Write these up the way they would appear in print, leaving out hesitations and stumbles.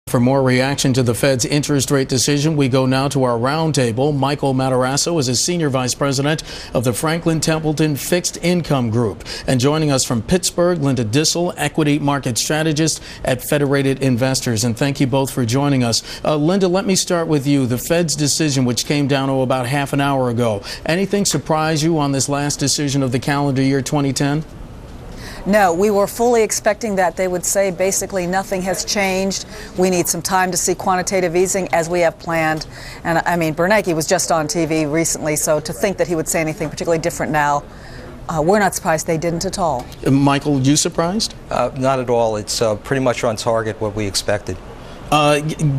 For more reaction to the Fed's interest rate decision, we go now to our roundtable. Michael Materasso is a senior vice president of the Franklin Templeton Fixed Income Group. And joining us from Pittsburgh, Linda Duessel, equity market strategist at Federated Investors. And thank you both for joining us. Linda, let me start with you. The Fed's decision, which came down about half an hour ago. Anything surprise you on this last decision of the calendar year 2010? No, we were fully expecting that they would say basically nothing has changed. We need some time to see quantitative easing as we have planned. And I mean, Bernanke was just on TV recently, so to think that he would say anything particularly different now, we're not surprised they didn't at all. Michael, you surprised? Not at all. It's pretty much on target what we expected.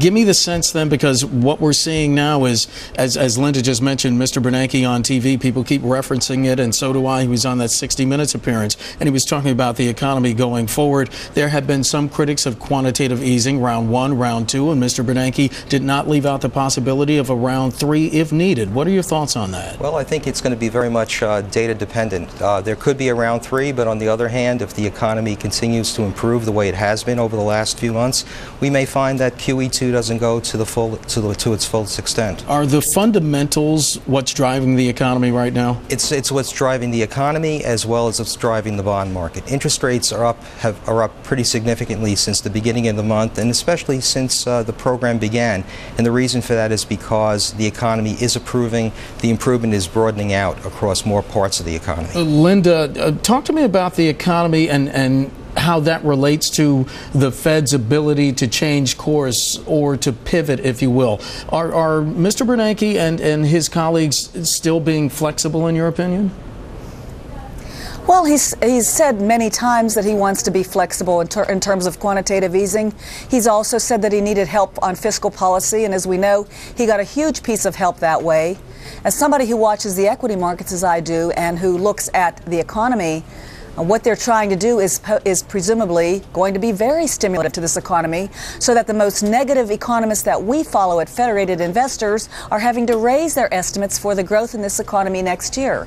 Give me the sense then, because what we're seeing now is, as Linda just mentioned, Mr. Bernanke on TV, people keep referencing it, and so do I. He was on that 60 Minutes appearance, and he was talking about the economy going forward. There have been some critics of quantitative easing, round 1, round 2, and Mr. Bernanke did not leave out the possibility of a round 3 if needed. What are your thoughts on that? Well, I think it's going to be very much data dependent. There could be a round 3, but on the other hand, if the economy continues to improve the way it has been over the last few months, we may find that QE2 doesn't go to its fullest extent. Are the fundamentals what's driving the economy right now? It's what's driving the economy as well as what's driving the bond market. Interest rates are up pretty significantly since the beginning of the month, and especially since the program began. And the reason for that is because the economy is improving. The improvement is broadening out across more parts of the economy. Linda, talk to me about the economy and how that relates to the Fed's ability to change course or to pivot, if you will. Are Mr. Bernanke and his colleagues still being flexible, in your opinion? Well, he's said many times that he wants to be flexible in terms of quantitative easing. He's also said that he needed help on fiscal policy, and as we know, he got a huge piece of help that way. As somebody who watches the equity markets as I do and who looks at the economy, what they're trying to do is presumably going to be very stimulative to this economy, so that the most negative economists that we follow at Federated Investors are having to raise their estimates for the growth in this economy next year.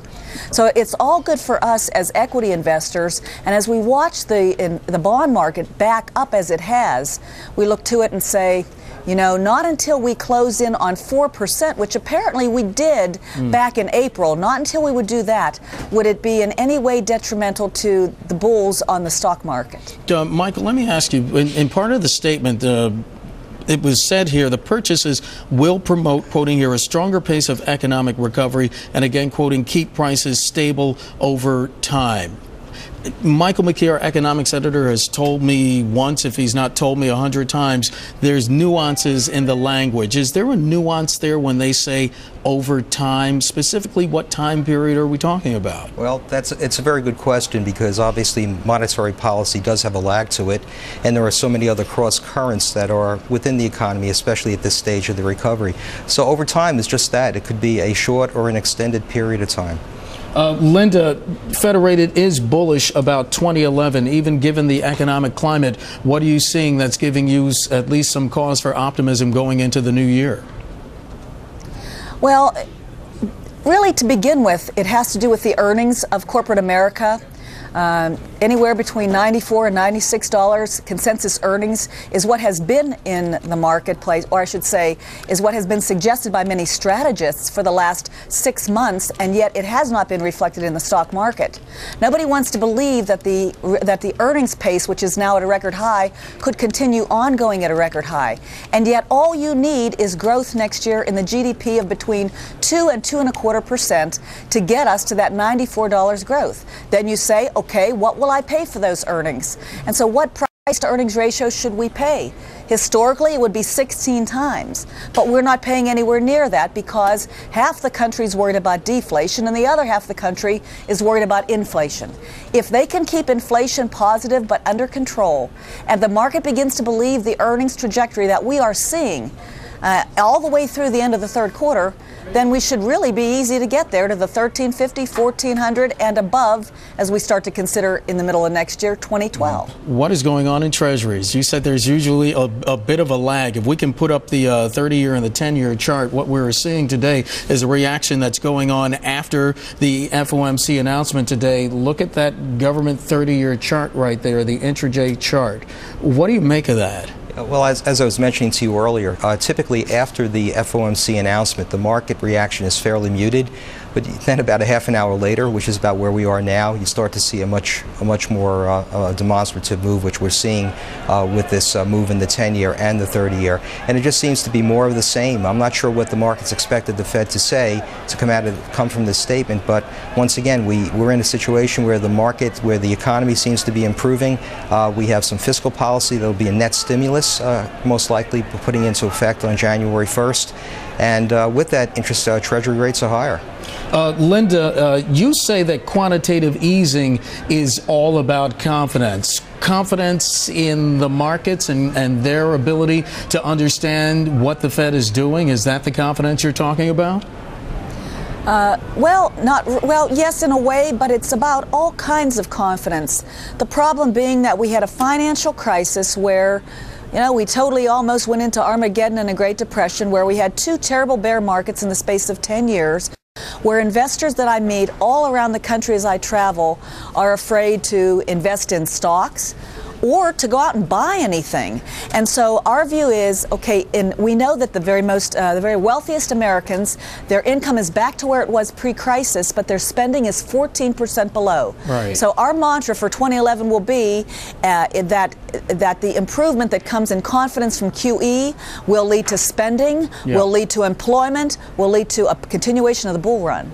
So it's all good for us as equity investors, and as we watch the bond market back up as it has, we look to it and say, you know, not until we close in on 4%, which apparently we did back in April, not until we would do that, would it be in any way detrimental to the bulls on the stock market. Michael, let me ask you, in part of the statement, it was said here, the purchases will promote, quoting here, a stronger pace of economic recovery, and again, quoting, keep prices stable over time. Michael McKee, our economics editor, has told me once, if he's not told me 100 times, there's nuances in the language. Is there a nuance there when they say over time? Specifically, what time period are we talking about? Well, it's a very good question, because obviously monetary policy does have a lag to it, and there are so many other cross currents that are within the economy, especially at this stage of the recovery. So over time is just that. It could be a short or an extended period of time. Linda, Federated is bullish about 2011, even given the economic climate. What are you seeing that's giving you at least some cause for optimism going into the new year? Well, really, to begin with, it has to do with the earnings of corporate America. Anywhere between $94 and $96 consensus earnings is what has been in the marketplace, or I should say, is what has been suggested by many strategists for the last 6 months, and yet it has not been reflected in the stock market. Nobody wants to believe that the earnings pace, which is now at a record high, could continue ongoing at a record high. And yet all you need is growth next year in the GDP of between 2 and 2.25% to get us to that $94 growth. Then you say, okay, what will I pay for those earnings? And so what price to earnings ratio should we pay? Historically, it would be 16 times, but we're not paying anywhere near that, because half the country's worried about deflation and the other half of the country is worried about inflation. If they can keep inflation positive but under control, and the market begins to believe the earnings trajectory that we are seeing all the way through the end of the third quarter, then we should really be easy to get there to the 1350, 1400 and above as we start to consider in the middle of next year, 2012. What is going on in treasuries? You said there's usually a bit of a lag. If we can put up the 30-year and the 10-year chart, what we're seeing today is a reaction that's going on after the FOMC announcement today. Look at that government 30-year chart right there, the intraday chart. What do you make of that? Well, as I was mentioning to you earlier, typically after the FOMC announcement, the market reaction is fairly muted. But then about a half an hour later, which is about where we are now, you start to see a much more demonstrative move, which we're seeing with this move in the 10-year and the 30-year. And it just seems to be more of the same. I'm not sure what the markets expected the Fed to say to come from this statement, but once again, we're in a situation where the economy seems to be improving. We have some fiscal policy that will be a net stimulus, most likely putting into effect on January 1st. And with that, interest Treasury rates are higher. Linda, you say that quantitative easing is all about confidence. Confidence in the markets and their ability to understand what the Fed is doing. Is that the confidence you're talking about? Well, yes, in a way, but it's about all kinds of confidence. The problem being that we had a financial crisis where we totally almost went into Armageddon and a Great Depression, where we had two terrible bear markets in the space of 10 years, where investors that I meet all around the country as I travel are afraid to invest in stocks or to go out and buy anything. And so our view is, okay, we know that the very wealthiest Americans, their income is back to where it was pre-crisis, but their spending is 14% below. Right. So our mantra for 2011 will be that the improvement that comes in confidence from QE will lead to spending, will lead to employment, will lead to a continuation of the bull run.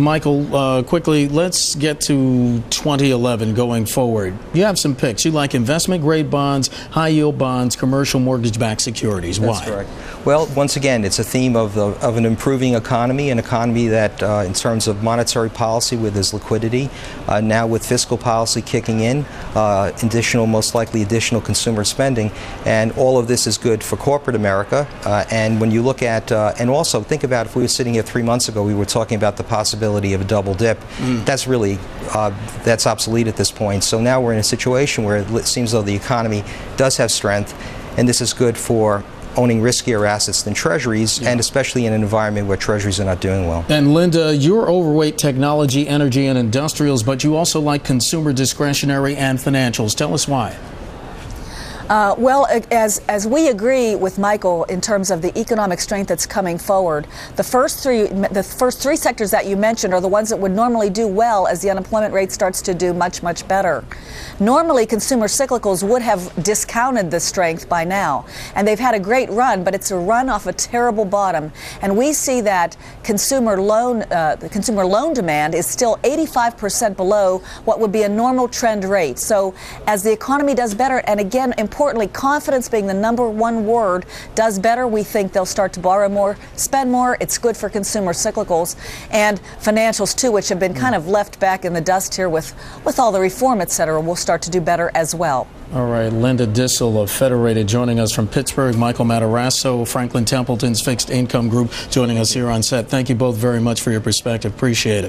Michael, quickly, let's get to 2011 going forward. You have some picks. You like investment-grade bonds, high-yield bonds, commercial mortgage-backed securities. Why? That's correct. Well, once again, it's a theme of an improving economy, an economy that, in terms of monetary policy, with its liquidity, now with fiscal policy kicking in, most likely additional consumer spending, and all of this is good for corporate America. And when you look at, and also think about if we were sitting here 3 months ago, we were talking about the possibility of a double dip. That's really, that's obsolete at this point. So now we're in a situation where it seems though the economy does have strength, and this is good for owning riskier assets than treasuries, and especially in an environment where treasuries are not doing well. And Linda, you're overweight technology, energy, and industrials, but you also like consumer discretionary and financials. Tell us why. Well, as we agree with Michael in terms of the economic strength that's coming forward, the first three sectors that you mentioned are the ones that would normally do well as the unemployment rate starts to do much better. Normally, consumer cyclicals would have discounted the strength by now, and they've had a great run, but it's a run off a terrible bottom. And we see that consumer loan demand is still 85% below what would be a normal trend rate. So as the economy does better, and again, importantly, confidence being the #1 word, does better, we think they'll start to borrow more, spend more. It's good for consumer cyclicals and financials too, which have been kind of left back in the dust here with all the reform, et cetera, will start to do better as well. All right, Linda Duessel of Federated joining us from Pittsburgh, Michael Materasso, Franklin Templeton's Fixed Income Group, joining us here on set. Thank you both very much for your perspective. Appreciate it.